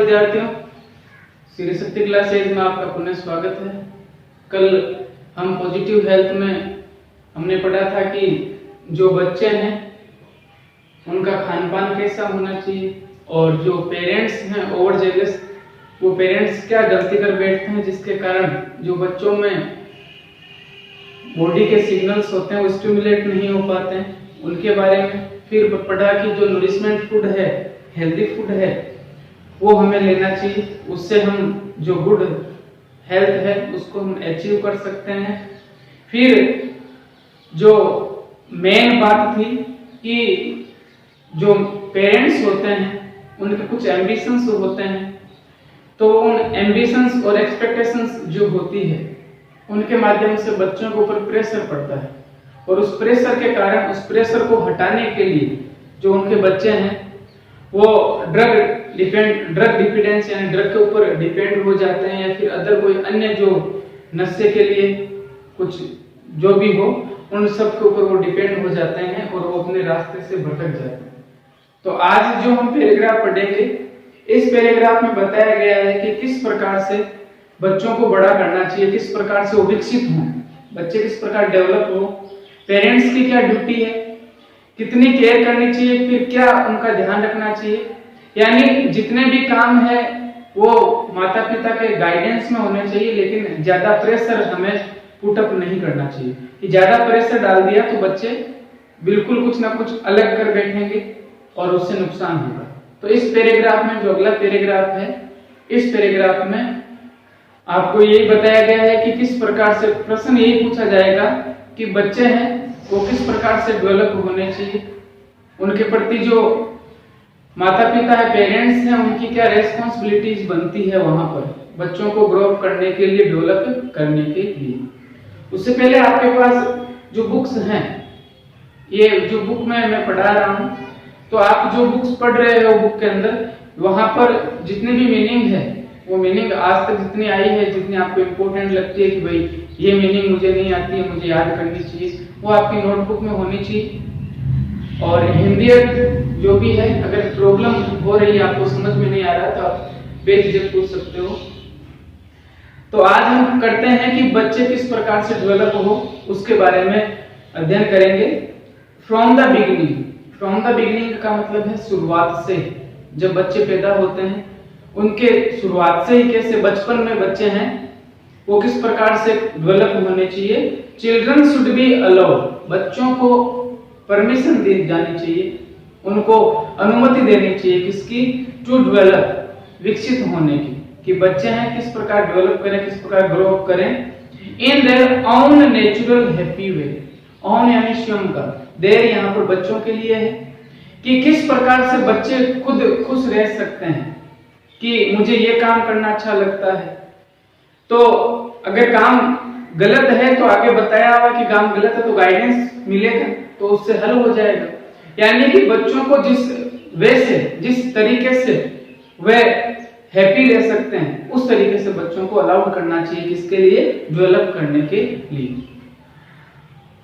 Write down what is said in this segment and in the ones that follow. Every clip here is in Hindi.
विद्यार्थियों, श्री शक्ति क्लासेज में आपका पुनः स्वागत है। कल हम पॉजिटिव हेल्थ में हमने पढ़ा था कि जो बच्चे हैं उनका खान पान कैसा होना चाहिए और जो पेरेंट्स हैं ओवर जेलस, वो पेरेंट्स क्या गलती कर बैठते हैं जिसके कारण जो बच्चों में बॉडी के सिग्नल्स होते हैं वो स्टिमुलेट नहीं हो पाते हैं, उनके बारे में। फिर पढ़ा कि जो नरिशमेंट फूड है, हेल्दी फूड है, वो हमें लेना चाहिए, उससे हम जो गुड हेल्थ है उसको हम अचीव कर सकते हैं। फिर जो मेन बात थी कि जो पेरेंट्स होते हैं उनके कुछ एम्बिशंस होते हैं, तो उन एम्बिशंस और एक्सपेक्टेशंस जो होती है उनके माध्यम से बच्चों के ऊपर प्रेशर पड़ता है और उस प्रेशर के कारण उस प्रेशर को हटाने के लिए जो उनके बच्चे हैं वो ड्रग डिपेंडेंस यानी ड्रग के ऊपर डिपेंड हो जाते हैं, या फिर अदर कोई अन्य जो नशे के लिए कुछ जो भी हो उन सब के ऊपर वो डिपेंड हो जाते हैं और वो अपने रास्ते से भटक जाते हैं। तो आज जो हम पैराग्राफ पढ़ेंगे, इस पैराग्राफ में बताया गया है कि किस प्रकार से बच्चों को बड़ा करना चाहिए, किस प्रकार से वो विकसित हों, बच्चे किस प्रकार डेवलप हो, पेरेंट्स की क्या ड्यूटी है, कितनी केयर करनी चाहिए, फिर क्या उनका ध्यान रखना चाहिए। यानी जितने भी काम है वो माता पिता के गाइडेंस में होने चाहिए, लेकिन ज्यादा प्रेशर हमें पुट अप नहीं करना चाहिए कि ज्यादा प्रेशर डाल दिया तो बच्चे बिल्कुल कुछ ना कुछ अलग कर बैठेंगे और उससे नुकसान होगा। तो इस पैराग्राफ में जो अगला पैराग्राफ है, इस पैराग्राफ में आपको यही बताया गया है कि किस प्रकार से प्रश्न यही पूछा जाएगा कि बच्चे हैं वो किस प्रकार से डेवलप होने चाहिए, उनके प्रति जो माता पिता है, पेरेंट्स हैं, उनकी क्या रेस्पॉन्सिबिलिटीज बनती है वहां पर बच्चों को ग्रो अप करने के लिए, डेवलप करने के लिए। उससे पहले आपके पास जो बुक्स हैं, ये जो बुक में मैं पढ़ा रहा हूं, तो आप जो बुक्स पढ़ रहे हो बुक के अंदर वहां पर जितने भी मीनिंग है वो मीनिंग आज तक जितनी आई है, जितनी आपको इम्पोर्टेंट लगती है कि भाई ये मीनिंग मुझे नहीं आती है, मुझे याद करनी चाहिए, वो आपकी नोटबुक में होनी चाहिए। और हिंदी जो भी है, अगर प्रॉब्लम हो रही है, आपको समझ में नहीं आ रहा तो आप बेझिझक पूछ सकते हो। तो आज हम करते हैं कि बच्चे किस प्रकार से डेवलप हो उसके बारे में अध्ययन करेंगे। From the beginning. From the beginning का मतलब है शुरुआत से। जब बच्चे पैदा होते हैं उनके शुरुआत से ही कैसे बचपन में बच्चे हैं वो किस प्रकार से डेवलप होने चाहिए। Children should be allowed. बच्चों को परमिशन दी जानी चाहिए, उनको अनुमति देनी चाहिए किसकी, टू डेवलप, विकसित होने की, कि बच्चे हैं किस प्रकार डेवलप करें, किस प्रकार ग्रो अप करें इन their own natural happy way. Own यानी स्वयं का, देयर यहाँ पर बच्चों के लिए है कि किस प्रकार से बच्चे खुद खुश रह सकते हैं कि मुझे ये काम करना अच्छा लगता है। तो अगर काम गलत है तो आगे बताया हुआ कि काम गलत है तो गाइडेंस मिलेगा तो उससे हल हो जाएगा। यानी कि बच्चों को जिस वे से, जिस तरीके से वे हैप्पी रह सकते हैं उस तरीके से बच्चों को अलाउड करना चाहिए, किसके लिए, डेवलप करने के लिए।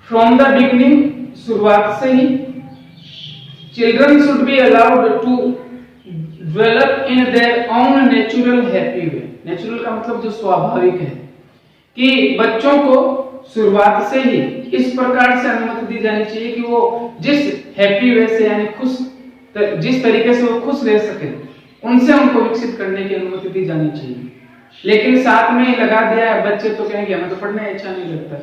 फ्रॉम द बिगिनिंग, शुरुआत से ही, children should be allowed to develop in their own natural happy way. Natural का मतलब जो स्वाभाविक है, कि बच्चों को शुरुआत से ही इस प्रकार से अनुमति दी जानी चाहिए कि वो जिस हैप्पी वे से यानी खुश, जिस तरीके से वो खुश रह सके उनसे उनको विकसित करने की अनुमति दी जानी चाहिए। लेकिन साथ में ही लगा दिया है, बच्चे तो कहेंगे हमें तो पढ़ना अच्छा नहीं लगता,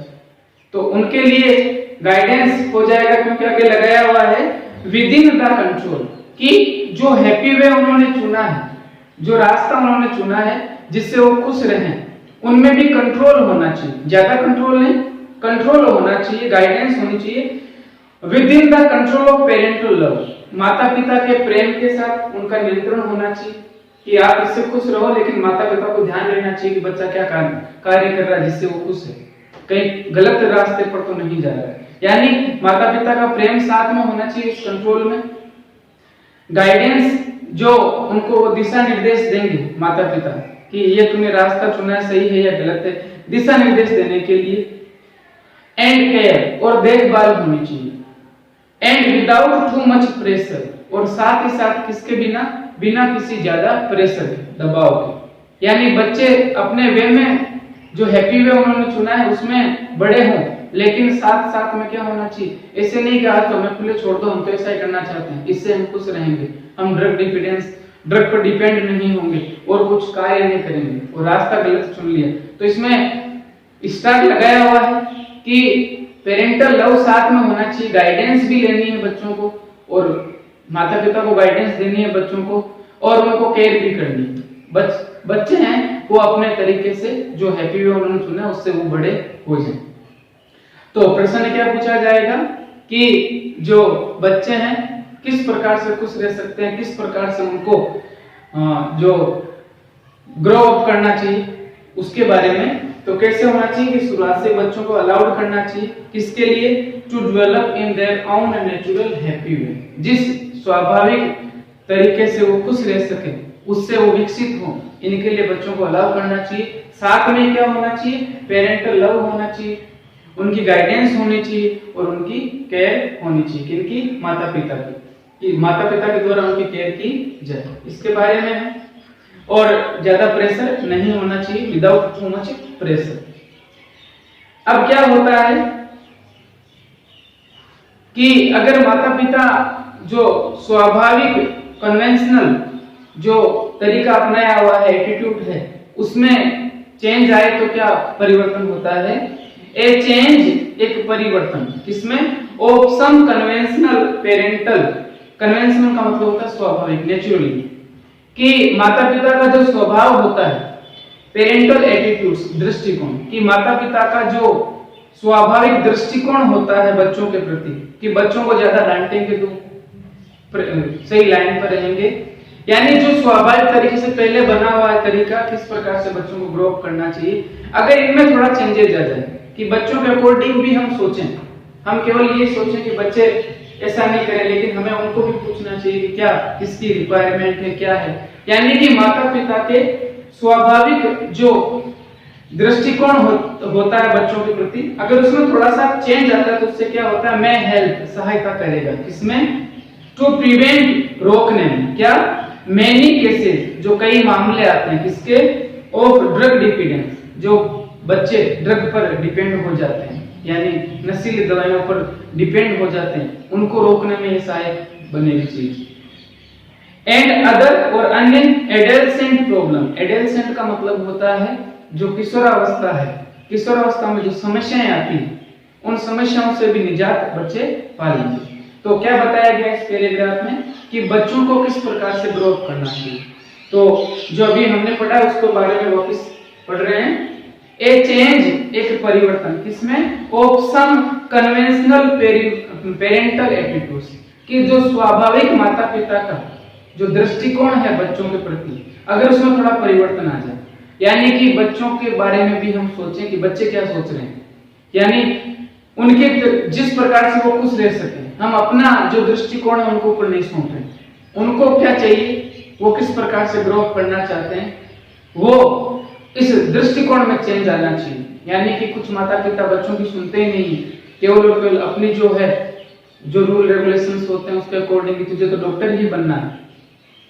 तो उनके लिए गाइडेंस हो जाएगा क्योंकि आगे लगाया हुआ है विद इन द कंट्रोल, कि जो हैप्पी वे उन्होंने चुना है, जो रास्ता उन्होंने चुना है जिससे वो खुश रहें, उनमें भी कंट्रोल होना चाहिए। ज्यादा कंट्रोल नहीं, कंट्रोल होना चाहिए, गाइडेंस होनी चाहिए with in the control of parental love. माता पिता के प्रेम के साथ उनका नियंत्रण होना चाहिए कि आप इससे खुश रहो, लेकिन माता पिता को ध्यान रहना चाहिए कि बच्चा क्या कार्य कर रहा है जिससे वो खुश है, कहीं गलत रास्ते पर तो नहीं जा रहा है। यानी माता पिता का प्रेम साथ में होना चाहिए इस कंट्रोल में। गाइडेंस जो उनको दिशा निर्देश देंगे माता पिता कि ये तुमने रास्ता चुना है, सही है या गलत है, दिशा निर्देश देने के लिए। एंड केयर, और देखभाल होनी चाहिए। And without too much pressure, और साथ ही साथ किसके बिना, बिना किसी ज्यादा प्रेशर के, दबाव के। यानी बच्चे अपने वे में, जो हैप्पी वे उन्होंने चुना है उसमें बड़े हों, लेकिन साथ साथ में क्या होना चाहिए, ऐसे नहीं कि आज तो हमें खुले छोड़ दो, हम तो ऐसा ही करना चाहते हैं, इससे हम खुश रहेंगे, हम ड्रग पर डिपेंड नहीं होंगे और कुछ कार्य नहीं करेंगे और रास्ता गलत चुन लिया। तो इसमें स्टार लगाया हुआ है कि पेरेंटल लव साथ में होना चाहिए, गाइडेंस भी लेनी है बच्चों को, और माता पिता को गाइडेंस देनी है बच्चों को, और उनको केयर भी करनी है। बच्चे हैं वो अपने तरीके से जो हैप्पी वे उन्होंने चुना उससे वो बड़े हो जाए। तो प्रश्न क्या पूछा जाएगा कि जो बच्चे हैं किस प्रकार से खुश रह सकते हैं, किस प्रकार से उनको जो ग्रो अप करना चाहिए उसके बारे में। तो कैसे होना चाहिए कि शुरुआत से बच्चों को अलाउड करना चाहिए, किसके लिए, to develop in their own natural happy way, जिस स्वाभाविक तरीके से वो खुश रह सके उससे वो विकसित हो, इनके लिए बच्चों को अलाउ करना चाहिए। साथ में क्या होना चाहिए, पेरेंटल लव होना चाहिए, उनकी गाइडेंस होनी चाहिए और उनकी केयर होनी चाहिए, किनकी, माता पिता की, कि माता पिता के द्वारा उनकी केयर की जाए, इसके बारे में है। और ज्यादा प्रेशर नहीं होना चाहिए, विदाउट टू मच प्रेशर। अब क्या होता है कि अगर माता पिता जो स्वाभाविक कन्वेंशनल जो तरीका अपनाया हुआ है, एटीट्यूड है, उसमें चेंज आए तो क्या परिवर्तन होता है, ए चेंज, एक परिवर्तन, किसमें, of some conventional parental, conventional का मतलब होता है स्वाभाविक, नेचुरली, कि माता पिता का जो स्वभाव होता है, पेरेंटल एटीट्यूड्स, दृष्टिकोण, कि माता पिता का जो स्वाभाविक दृष्टिकोण होता है बच्चों के प्रति, कि बच्चों को ज्यादा डांटेंगे तो सही लाइन पर रहेंगे, यानी जो स्वाभाविक तरीके से पहले बना हुआ है तरीका, किस प्रकार से बच्चों को ग्रो अप करना चाहिए। अगर इनमें थोड़ा चेंजेस आ जाए कि बच्चों के अकॉर्डिंग भी हम सोचें, हम केवल ये सोचें कि बच्चे ऐसा नहीं करें, लेकिन हमें उनको भी पूछना चाहिए कि क्या किसकी रिक्वायरमेंट है, क्या है, यानी कि माता पिता के स्वाभाविक जो दृष्टिकोण होता है बच्चों के प्रति, अगर उसमें थोड़ा सा चेंज आता है तो उससे क्या होता है, मैं हेल्प, सहायता करेगा, किसमें, टू प्रिवेंट, रोकने में, क्या, मेनी केसेस, जो कई मामले आते हैं, किसके, ऑफ ड्रग डिपेंडेंस, जो बच्चे ड्रग पर डिपेंड हो जाते हैं, यानी नशीली दवाइयों पर डिपेंड हो जाते हैं, उनको रोकने में ये सहायक बनेगी चीज। एंड अदर, और अन्य एडोलसेंट प्रॉब्लम, एडोलसेंट का मतलब होता है जो किशोरावस्था है, किशोरावस्था में जो समस्याएं आती हैं, उन समस्याओं से भी निजात बच्चे पा लेंगे। तो क्या बताया गया इस पैराग्राफ में कि बच्चों को किस प्रकार से ग्रो अप करना चाहिए। तो जो अभी हमने पढ़ा उसके बारे में वापस पढ़ रहे हैं। ए चेंज, एक परिवर्तन, किसमें, of some conventional parental attitudes, कि जो स्वाभाविक माता पिता का जो दृष्टिकोण है बच्चों के प्रति, अगर उसमें थोड़ा परिवर्तन आ जाए, यानी कि बच्चों के बारे में भी हम सोचें कि बच्चे क्या सोच रहे हैं, यानी उनके जिस प्रकार से वो खुश रह सके, हम अपना जो दृष्टिकोण है उनको ऊपर नहीं सौंप रहे, उनको क्या चाहिए, वो किस प्रकार से ग्रो अप करना चाहते हैं, वो इस दृष्टिकोण में चेंज आना चाहिए। यानी कि कुछ माता पिता बच्चों की सुनते ही नहीं, केवल और केवल अपनी जो है, जो रूल रेगुलेशंस होते हैं उसके अकॉर्डिंग, तुझे तो डॉक्टर ही बनना है,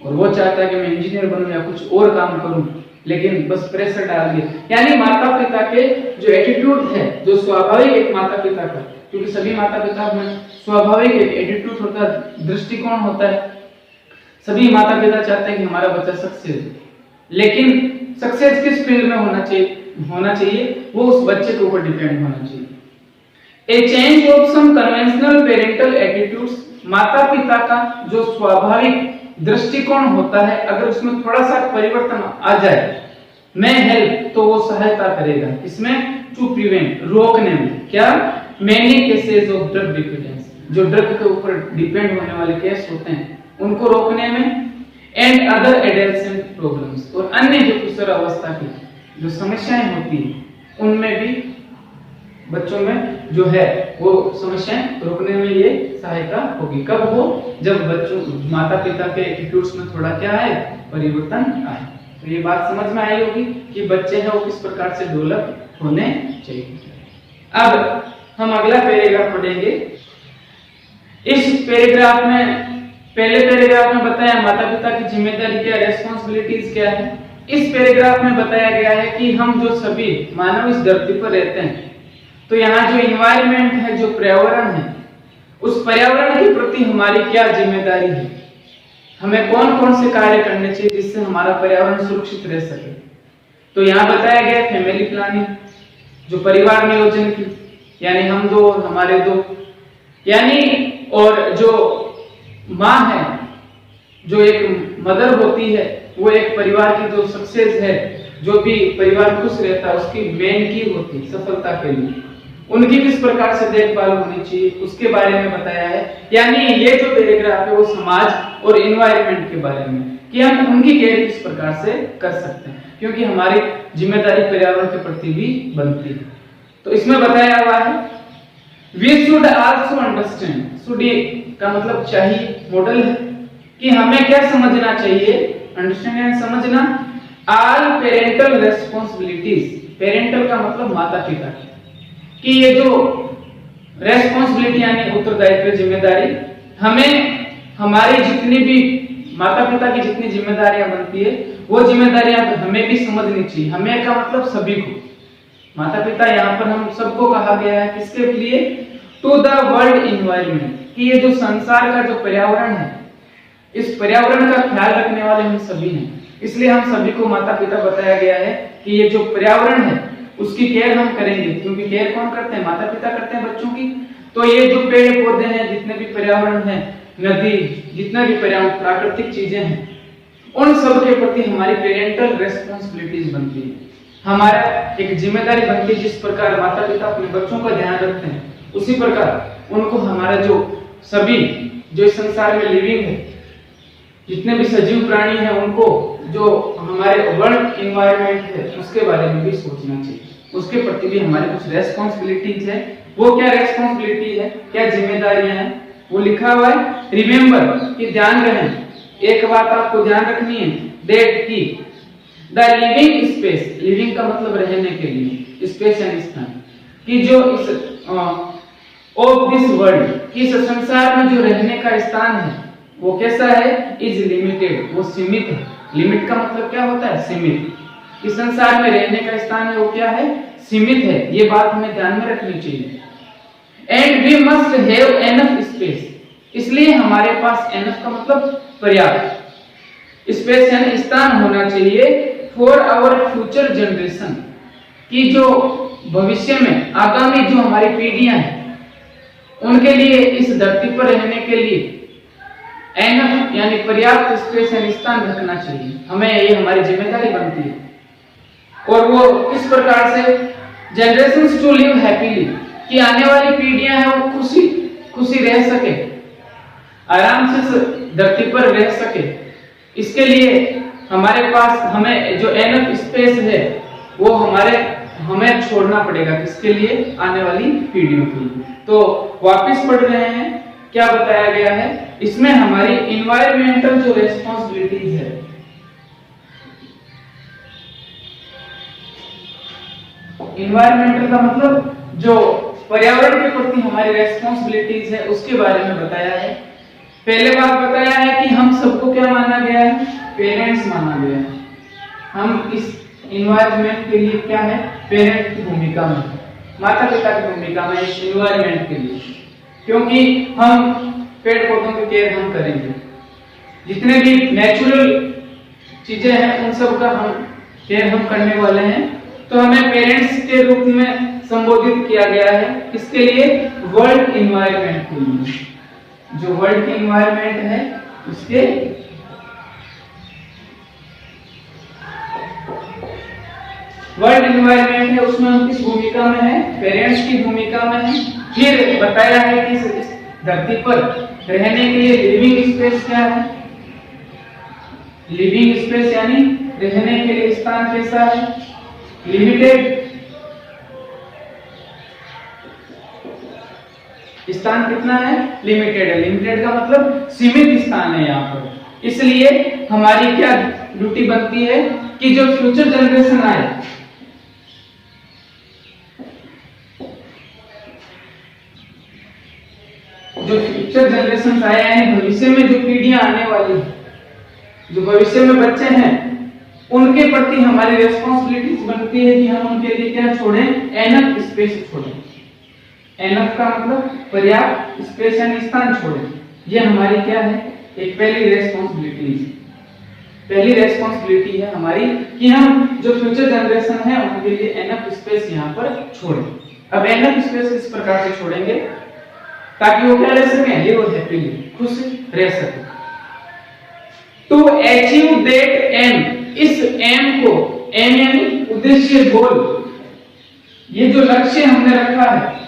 और वो चाहता है कि मैं इंजीनियर बनूं या कुछ और काम करूं, लेकिन बस प्रेशर डाल दिया। यानी माता पिता के जो एटीट्यूड है, जो स्वाभाविक एक माता पिता का, क्योंकि सभी माता पिता में स्वाभाविक एक एटीट्यूड होता है, दृष्टिकोण होता है, सभी माता पिता चाहते हैं कि हमारा बच्चा सक्सेस हो, लेकिन सक्सेस किस फील्ड में होना चाहिए, वो उस बच्चे के ऊपर डिपेंड होना चाहिए। A change of some conventional parental attitudes, माता पिता का जो स्वाभाविक दृष्टिकोण होता है, अगर उसमें थोड़ा सा परिवर्तन आ जाए, मैं हेल्प, तो वो सहायता करेगा, इसमें, टू प्रिवेंट, रोकने में, क्या, many cases of drug dependence, जो ड्रग के ऊपर डिपेंड होने वाले केस होते हैं उनको रोकने में, एंड अदर एडोलसेंट प्रॉब्लम्स, और अन्य जो किशोरावस्था की जो समस्याएं होती हैं उनमें भी बच्चों में जो है वो समस्याएं रोकने में ये सहायता होगी। कब हो, जब बच्चों माता पिता के एटीट्यूड्स में थोड़ा क्या है, परिवर्तन आए। तो ये बात समझ में आई होगी कि बच्चे हैं वो किस प्रकार से डेवलप होने चाहिए। अब हम अगला पैराग्राफ पढ़ेंगे। इस पैराग्राफ में पहले पैराग्राफ में बताया माता पिता की जिम्मेदारी क्या, रेस्पॉन्सिबिलिटीज क्या है। इस पैराग्राफ में बताया गया है कि हम जो सभी मानव इस धरती पर रहते हैं, तो यहाँ जो इन्वायरमेंट है, जो पर्यावरण है, उस पर्यावरण के प्रति हमारी क्या जिम्मेदारी है, हमें कौन कौन से कार्य करने चाहिए जिससे हमारा पर्यावरण सुरक्षित रह सके। तो यहाँ बताया गया फैमिली प्लानिंग, जो परिवार नियोजन की, यानी हम दो हमारे दो, यानी और जो माँ है, जो एक मदर होती है, वो एक परिवार की जो सक्सेस है, जो भी परिवार खुश रहता है उसकी मेन की होती है सफलता के लिए, उनकी किस प्रकार से देखभाल होनी चाहिए उसके बारे में बताया है। यानी ये जो पैराग्राफ है वो समाज और एनवायरनमेंट के बारे में, कि हम उनकी केयर किस प्रकार से कर सकते हैं, क्योंकि हमारी जिम्मेदारी पर्यावरण के प्रति भी बनती है। तो इसमें बताया हुआ है we should also understand, should का मतलब चाहिए, मॉडल है कि हमें क्या समझना चाहिए, अंडरस्टैंड समझना, ऑल पेरेंटल रेस्पॉन्सिबिलिटीज, पेरेंटल का मतलब माता पिता, कि ये जो रेस्पॉन्सिबिलिटी यानी उत्तरदायित्व, जिम्मेदारी, हमें हमारी जितनी भी माता पिता की जितनी जिम्मेदारियां बनती है वो जिम्मेदारियां हमें भी समझनी चाहिए। हमें का मतलब सभी को, माता पिता यहाँ पर हम सबको कहा गया है, किसके लिए, टू द वर्ल्ड इन्वायरमेंट, कि ये जो संसार का जो पर्यावरण है, इस पर्यावरण का ख्याल रखने वाले हम सभी हैं। इसलिए हम सभी को माता पिता बताया गया है कि ये जो पर्यावरण है उसकी केयर हम करेंगे, क्योंकि केयर कौन करते हैं, माता पिता करते हैं बच्चों की। तो ये जो पेड़ पौधे हैं, जितने भी पर्यावरण है, नदी, जितना भी पर्यावरण प्राकृतिक चीजें हैं, उन सब के प्रति हमारी पेरेंटल रेस्पॉन्सिबिलिटीज बनती है, हमारा एक जिम्मेदारी बनती है। जिस प्रकार माता पिता अपने बच्चों का ध्यान रखते हैं, उसी प्रकार उनको हमारा जो सभी जो इस संसार में लिविंग है, जितने भी सजीव प्राणी हैं, उनको जो हमारे वर्ल्ड एनवायरनमेंट है उसके बारे में भी सोचना चाहिए, उसके प्रति भी हमारे कुछ रेस्पॉन्सिबिलिटीज है। वो क्या रेस्पॉन्सिबिलिटी है, क्या जिम्मेदारियां हैं, वो लिखा हुआ है। रिमेंबर, कि ध्यान रखें, एक बात आपको ध्यान रखनी है, दैट की द लिविंग स्पेस, लिविंग का मतलब रहने के लिए, स्पेस यानी स्थान, कि जो इस ऑफ दिस वर्ल्ड, इस संसार में जो रहने का स्थान है वो कैसा है, इज लिमिटेड, वो सीमित है। लिमिट का मतलब क्या होता है, सीमित। इस संसार में रहने का स्थान है वो क्या है, सीमित है। ये बात हमें ध्यान में रखनी चाहिए। And we must have enough space, इसलिए हमारे पास एनफ का मतलब पर्याप्त, स्पेस यानी स्थान होना चाहिए फॉर आवर फ्यूचर जनरेशन, कि जो भविष्य में आगामी जो हमारी पीढ़ियां हैं उनके लिए इस धरती पर रहने के लिए एनफ यानी पर्याप्त स्पेस यानी स्थान रखना चाहिए। हमें ये हमारी जिम्मेदारी बनती है। और वो किस प्रकार से, जनरेशंस टू लिव हैप्पीली, कि आने वाली पीढ़ियां हैं वो खुशी खुशी रह सके, आराम से धरती पर रह सके। इसके लिए हमारे पास हमें जो एनफ स्पेस है वो हमें छोड़ना पड़ेगा, किसके लिए, आने वाली पीढ़ियों के लिए। तो वापस पढ़ रहे हैं क्या बताया गया है इसमें, हमारी इन्वायरमेंटल जो रेस्पॉन्सिबिलिटीज है, इन्वायरमेंटल का मतलब जो पर्यावरण के प्रति हमारी रेस्पॉन्सिबिलिटीज है उसके बारे में बताया है। पहले बात बताया है कि हम सबको क्या माना गया है, पेरेंट्स माना गया है। हम इस इन्वायरमेंट के लिए क्या है, पेरेंट की भूमिका में, माता पिता की भूमिका में इस इन्वायरमेंट के लिए, क्योंकि हम पेड़ पौधों की केयर हम करेंगे, जितने भी नेचुरल चीजें हैं उन सब का हम केयर हम करने वाले हैं। तो हमें पेरेंट्स के रूप में संबोधित किया गया है, किसके लिए, वर्ल्ड इन्वायरमेंट के लिए। जो वर्ल्ड की इन्वायरमेंट है उसके वर्ल्ड इन्वायरमेंट है उसमें हम किस भूमिका में है, पेरेंट्स की भूमिका में है। फिर बताया है कि इस धरती पर रहने के लिए लिविंग स्पेस क्या है, लिविंग स्पेस यानी रहने के लिए स्थान कैसा है, लिमिटेड, स्थान कितना है, लिमिटेड है। लिमिटेड का मतलब सीमित स्थान है यहाँ पर। इसलिए हमारी क्या ड्यूटी बनती है कि जो फ्यूचर जनरेशन आए, जो फ्यूचर जनरेशन आए हैं, भविष्य में जो पीढ़ियां आने वाली है, जो भविष्य में बच्चे हैं, उनके प्रति हमारी रेस्पॉन्सिबिलिटीज बनती है कि हम उनके लिए क्या छोड़ें, एनफ स्पेस छोड़ें। एनफ का मतलब पर्याप्त स्पेस यानी स्थान छोड़ें। ये हमारी क्या है, एक पहली रेस्पॉन्सिबिलिटी है हमारी कि हम जो फ्यूचर जनरेशन है उनके लिए एनफ स्पेस यहाँ पर छोड़ें। अब एनफ स्पेस इस प्रकार से छोड़ेंगे ताकि वो क्या रह सके, लिव हैप्पीली, खुश रह सके। टू अचीव दैट एम, इस एम को, एम यानी उद्देश्य, गोल, ये जो लक्ष्य हमने रखा है,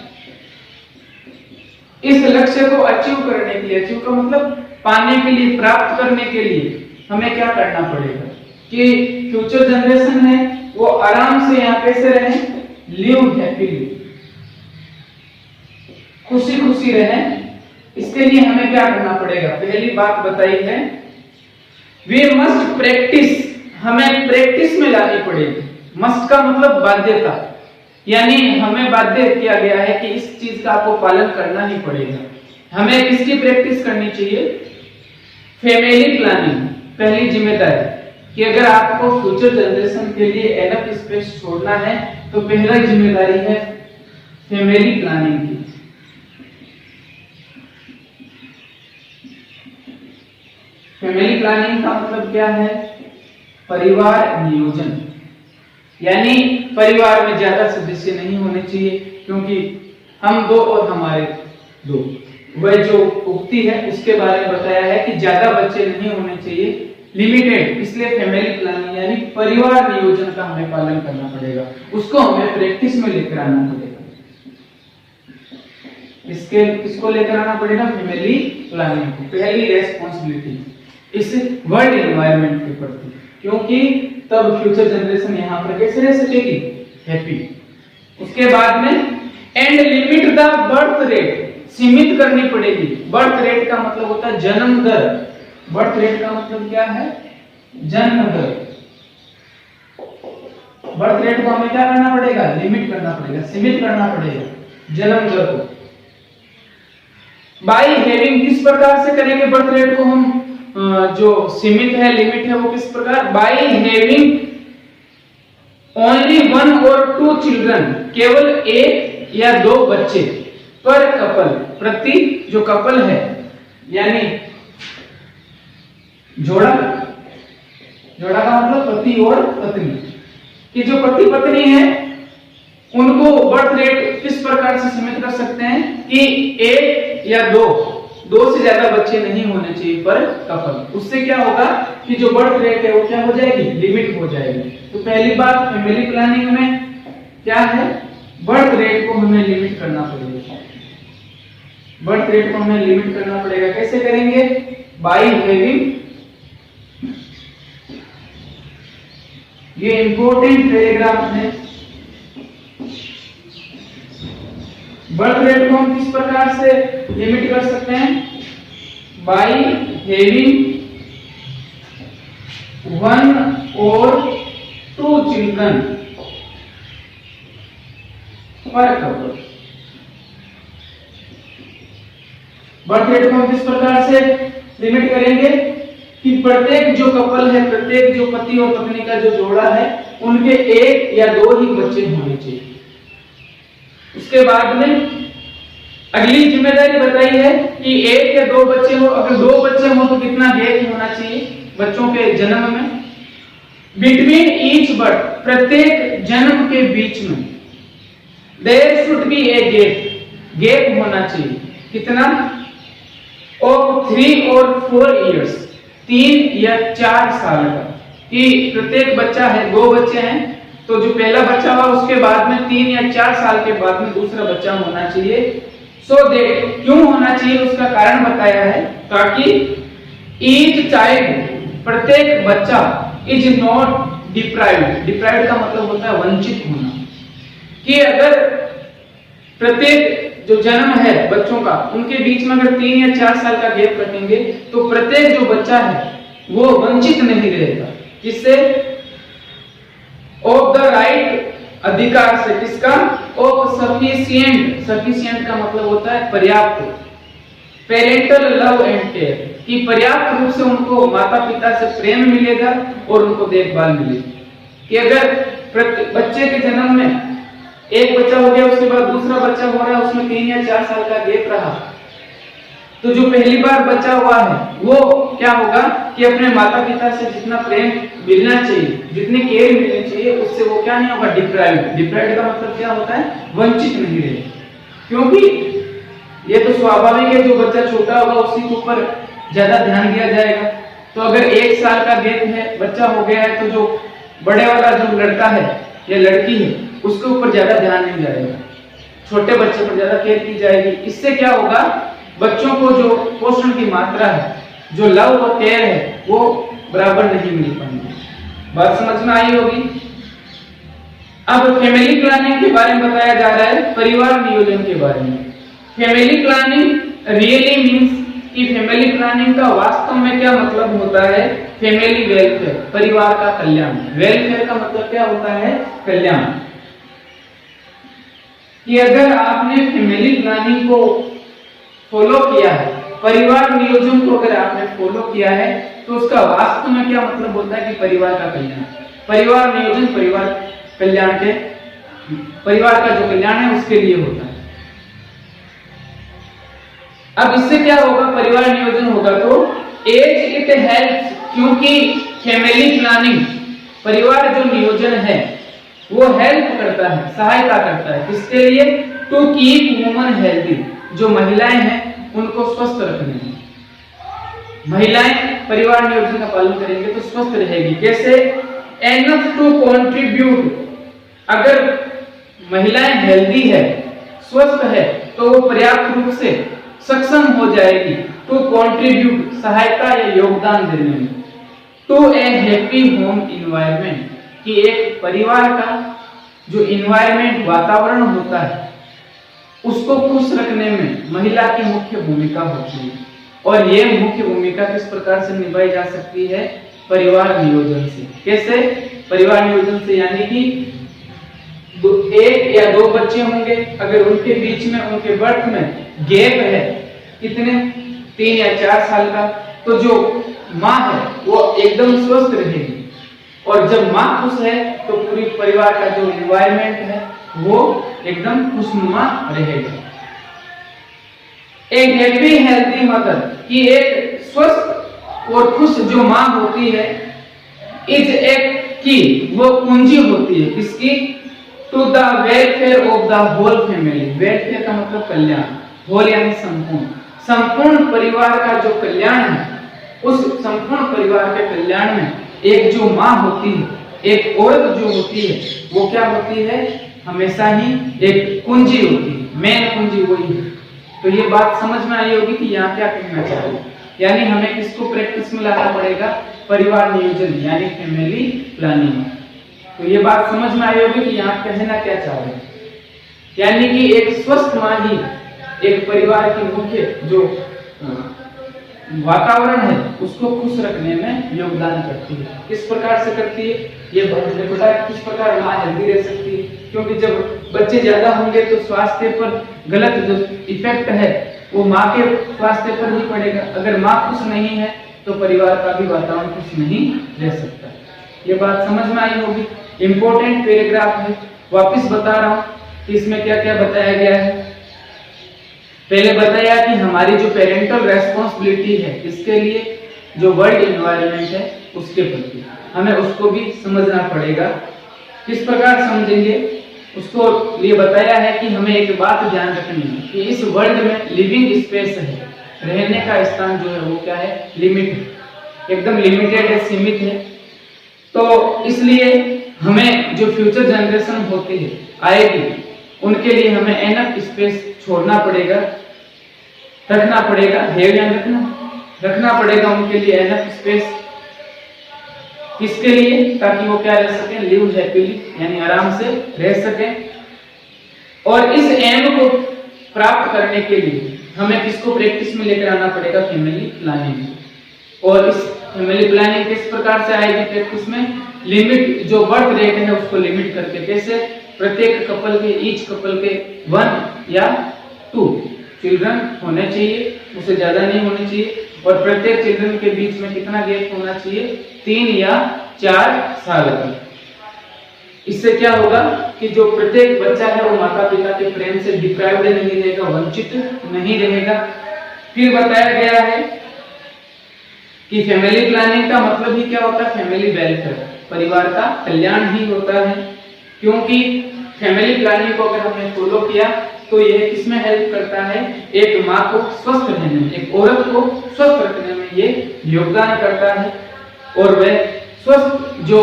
इस लक्ष्य को अचीव करने के लिए, अचीव का मतलब पाने के लिए, प्राप्त करने के लिए हमें क्या करना पड़ेगा कि फ्यूचर जनरेशन है वो आराम से यहाँ कैसे रहे, लिव हैप्पीली, खुशी खुशी रहे। इसके लिए हमें क्या करना पड़ेगा, पहली बात बताई है, वी मस्ट प्रैक्टिस, हमें प्रैक्टिस में लानी पड़ेगी। मस्ट का मतलब बाध्यता, यानी हमें बाध्य किया गया है कि इस चीज का आपको पालन करना ही पड़ेगा। हमें किसकी प्रैक्टिस करनी चाहिए, फैमिली प्लानिंग, पहली जिम्मेदारी कि अगर आपको फ्यूचर जनरेशन के लिए एनफ स्पेस छोड़ना है तो पहला जिम्मेदारी है फैमिली प्लानिंग की। फैमिली प्लानिंग का मतलब क्या है, परिवार नियोजन, यानी परिवार में ज्यादा सदस्य नहीं होने चाहिए, क्योंकि हम दो और हमारे दो, वह जो उक्ति है उसके बारे में बताया है कि ज्यादा बच्चे नहीं होने चाहिए, लिमिटेड। इसलिए फैमिली प्लानिंग यानी परिवार नियोजन का हमें पालन करना पड़ेगा, उसको हमें प्रैक्टिस में लेकर आना पड़ेगा। इसको लेकर आना पड़ेगा, फैमिली प्लानिंग को, पहली रेस्पॉन्सिबिलिटी इस वर्ल्ड एनवायरनमेंट के प्रति, क्योंकि तब फ्यूचर जनरेशन यहाँ पर कैसे रह सकेगी, हैप्पी। उसके बाद में and limit the birth rate, सीमित करनी पड़ेगी। बर्थ रेट का मतलब होता है जन्म दर, बर्थ रेट का मतलब क्या है, जन्म दर। बर्थ रेट को हमें क्या करना पड़ेगा, लिमिट करना पड़ेगा, सीमित करना पड़ेगा जन्म दर को। बाय हैविंग, किस प्रकार से करेंगे बर्थ रेट को हम, जो सीमित है, लिमिट है, वो किस प्रकार, by having only 1 or 2 children, केवल 1 या 2 बच्चे पर कपल, प्रति जो कपल है यानी जोड़ा, जोड़ा का मतलब पति और पत्नी, कि जो पति पत्नी है उनको बर्थ रेट किस प्रकार से सीमित कर सकते हैं कि 1 या 2 से ज्यादा बच्चे नहीं होने चाहिए पर कपल। उससे क्या होगा कि जो बर्थ रेट है वो क्या हो जाएगी, लिमिट हो जाएगी। तो पहली बात फैमिली प्लानिंग में क्या है, बर्थ रेट को हमें लिमिट करना पड़ेगा। बर्थ रेट को हमें लिमिट करना पड़ेगा, कैसे करेंगे, बाय हैविंग, ये इंपॉर्टेंट पैराग्राफ है। बर्थ रेट को हम किस प्रकार से लिमिट कर सकते हैं, बाय हैविंग 1 or 2 चिल्ड्रन पर कपल। बर्थ रेट को हम किस प्रकार से लिमिट करेंगे कि प्रत्येक जो कपल है, प्रत्येक जो पति और पत्नी का जो जोड़ा है, उनके 1 या 2 ही बच्चे होने चाहिए। उसके बाद में अगली जिम्मेदारी बताई है कि 1 या 2 बच्चे हो, अगर 2 बच्चे हो तो कितना गैप होना चाहिए बच्चों के जन्म में, बिटवीन ईच बर्थ, प्रत्येक जन्म के बीच में, there should be a gap, gap होना चाहिए, कितना, ऑफ 3 or 4 years, 3 या 4 साल का, कि प्रत्येक बच्चा है, 2 बच्चे हैं तो जो पहला बच्चा हुआ उसके बाद में 3 या 4 साल के बाद में दूसरा बच्चा होना चाहिए। सो दैट, क्यों होना चाहिए उसका कारण बताया है, ताकि ईच चाइल्ड, प्रत्येक बच्चा, इज नॉट डिप्राइव्ड, डिप्राइव्ड का मतलब होता है वंचित होना, कि अगर प्रत्येक जो जन्म है बच्चों का, उनके बीच में अगर 3 या 4 साल का गैप रखेंगे तो प्रत्येक जो बच्चा है वो वंचित नहीं रहेगा, किससे, ऑफ द राइट, अधिकार से, किसका, ऑफ सफिशिएंट, सफिशिएंट का मतलब होता है पर्याप्त, पेरेंटल लव एंड केयर, कि पर्याप्त रूप से उनको माता पिता से प्रेम मिलेगा और उनको देखभाल मिलेगी। कि अगर बच्चे के जन्म में एक बच्चा हो गया, उसके बाद दूसरा बच्चा हो रहा है, उसमें 3 या 4 साल का गैप रहा, तो जो पहली बार बच्चा हुआ है वो क्या होगा कि अपने माता पिता से जितना प्रेम मिलना चाहिए, जितनी केयर मिलनी चाहिए, उससे वो क्या नहीं होगा, डिप्राइव्ड का मतलब क्या होता है, वंचित नहीं रहे। क्योंकि ये तो स्वाभाविक है, जो बच्चा छोटा होगा उसी के ऊपर ज्यादा ध्यान दिया जाएगा। तो अगर 1 साल का गैप है, बच्चा हो गया है, तो जो बड़े वाला जो लड़का है या लड़की है उसके ऊपर ज्यादा ध्यान नहीं जाएगा, छोटे बच्चे पर ज्यादा केयर की जाएगी। इससे क्या होगा, बच्चों को जो पोषण की मात्रा है, जो लव और केयर है, वो बराबर नहीं मिल पाएंगे। बात समझ में आई होगी। अब फैमिली प्लानिंग के बारे में बताया जा रहा है, परिवार नियोजन के बारे में। फैमिली प्लानिंग रियली मीन्स कि फैमिली प्लानिंग का वास्तव में क्या मतलब होता है, फैमिली वेलफेयर, परिवार का कल्याण। वेलफेयर का मतलब क्या होता है, कल्याण। कि अगर आपने फैमिली प्लानिंग को फॉलो किया है, परिवार नियोजन को अगर आपने फॉलो किया है, तो उसका वास्तव में क्या मतलब होता है कि परिवार का कल्याण। परिवार नियोजन परिवार कल्याण के, परिवार का जो कल्याण है उसके लिए होता है। अब इससे क्या होगा, परिवार नियोजन होगा तो एज इट हेल्प्स, क्योंकि फैमिली प्लानिंग, परिवार जो नियोजन है वो हेल्प करता है, सहायता करता है, किसके लिए, टू कीप वुमन हेल्दी, जो महिलाएं हैं उनको स्वस्थ रखने में। महिलाएं परिवार नियोजन का पालन करेंगे तो स्वस्थ रहेगी। कैसे, एनफ टू कंट्रीब्यूट, अगर महिलाएं हेल्दी है, स्वस्थ है, तो वो पर्याप्त रूप से सक्षम हो जाएगी टू कंट्रीब्यूट, सहायता या योगदान देने में, to a happy home environment, कि एक परिवार का जो इन्वायरमेंट, वातावरण होता है, उसको खुश रखने में महिला की मुख्य भूमिका होती है। और ये मुख्य भूमिका किस प्रकार से निभाई जा सकती है, परिवार नियोजन से। कैसे, परिवार नियोजन से, यानी कि 1 या 2 बच्चे होंगे, अगर उनके बीच में, उनके बर्थ में गैप है, कितने, 3 या 4 साल का, तो जो माँ है वो एकदम स्वस्थ रहेगी। और जब माँ खुश है तो पूरी परिवार का जो एनवायरनमेंट है वो एकदम खुशनुमा रहेगा। एक हैप्पी हेल्दी मदर, की एक स्वस्थ और खुश जो माँ होती है, इज एक की, वो कुंजी होती है किसकी, to the welfare of the whole family. Welfare का मतलब कल्याण, होल यानी संपूर्ण, संपूर्ण परिवार का जो कल्याण है, उस संपूर्ण परिवार के कल्याण में एक जो माँ होती है, एक औरत जो होती है, वो क्या होती है, हमेशा ही एक कुंजी होती है, मेन कुंजी वही है। तो ये बात समझ में आई होगी कि यहाँ क्या कहना चाह रहे हैं, यानी हमें किसको प्रैक्टिस में लाना पड़ेगा, परिवार नियोजन यानी फैमिली प्लानिंग। तो ये बात समझ में आई होगी कि यहाँ कहना क्या चाह रहे हैं, यानी कि एक स्वस्थ माँ ही एक परिवार की मुख्य जो वातावरण है उसको खुश रखने में योगदान करती है। किस प्रकार से करती है, ये पता है किस प्रकार माँ हेल्दी रह सकती है, क्योंकि जब बच्चे ज्यादा होंगे तो स्वास्थ्य पर गलत जो इफेक्ट है वो माँ के स्वास्थ्य पर ही पड़ेगा। अगर माँ खुश नहीं है तो परिवार का भी वातावरण खुश नहीं रह सकता। ये बात समझ में आई होगी। इंपॉर्टेंट पैराग्राफ है, वापिस बता रहा हूँ कि इसमें क्या क्या बताया गया है। पहले बताया कि हमारी जो पेरेंटल रेस्पॉन्सिबिलिटी है, इसके लिए जो वर्ल्ड एनवायरनमेंट है उसके प्रति हमें उसको भी समझना पड़ेगा। किस प्रकार समझेंगे उसको लिए बताया है कि हमें एक बात ध्यान रखनी है कि इस वर्ल्ड में लिविंग स्पेस है, रहने का स्थान जो है वो क्या है, लिमिट, एकदम लिमिटेड है, सीमित है। तो इसलिए हमें जो फ्यूचर जनरेशन होती है, आएगी, उनके लिए हमें एनफ स्पेस छोड़ना पड़ेगा, रखना पड़ेगा, रखना पड़ेगा उनके लिए एनफ स्पेस। किसके लिए, ताकि वो क्या रह सके, लिव हैप्पीली, यानी आराम से रह सके। और इस एम को प्राप्त करने के लिए हमें किसको प्रैक्टिस में लेकर आना पड़ेगा, फैमिली प्लानिंग। और इस फैमिली प्लानिंग किस प्रकार से आएगी प्रैक्टिस में, लिमिट जो बर्थ रेट है उसको लिमिट करके। कैसे, प्रत्येक कपल के, ईच कपल के 1 या 2 चिल्ड्रन होने चाहिए, उससे ज्यादा नहीं होने चाहिए। और प्रत्येक चिल्ड्रन के बीच में कितना गैप होना चाहिए? 3 या 4 साल का। इससे क्या होगा कि जो प्रत्येक बच्चा है वो माता पिता के प्रेम से डिप्राइव्ड नहीं रहेगा, वंचित नहीं रहेगा। फिर बताया गया है कि फैमिली प्लानिंग का मतलब ही क्या होता है? फैमिली वेलफेयर, परिवार का कल्याण ही होता है। क्योंकि फैमिली प्लानिंग को अगर हमने फॉलो किया तो यह किसमें हेल्प करता है? एक माँ को स्वस्थ रहने में, एक औरत को स्वस्थ रखने में ये योगदान करता है। और वह स्वस्थ जो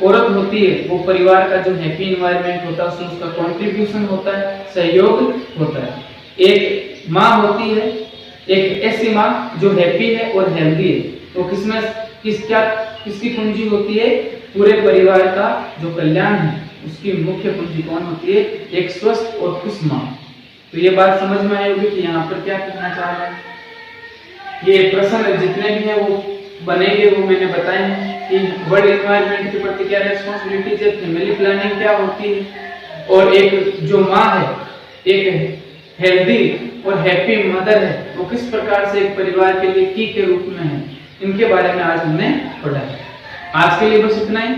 औरत होती है वो परिवार का जो हैप्पी इन्वायरमेंट होता है उसमें उसका कंट्रीब्यूशन होता है, सहयोग होता है। एक माँ होती है, एक ऐसी माँ जो हैप्पी है और हेल्दी है, तो किसमें किसकी कुंजी होती है? पूरे परिवार का जो कल्याण है उसकी मुख्य कुंजी कौन होती है? एक स्वस्थ और खुश माँ। तो ये बात समझ में आई होगी कि यहाँ पर क्या कहना चाह रहा है। ये प्रश्न जितने भी हैं वो बनेंगे, वो मैंने बताए हैं कि वर्ल्ड एनवायरनमेंट के प्रति क्या रिस्पांसिबिलिटीज है, फैमिली प्लानिंग क्या होती है, और एक जो माँ है, एक हेल्दी और हैप्पी मदर है, वो किस प्रकार से एक परिवार के लिए की के रूप में है, इनके बारे में आज हमने पढ़ा है। आज के लिए बस इतना ही।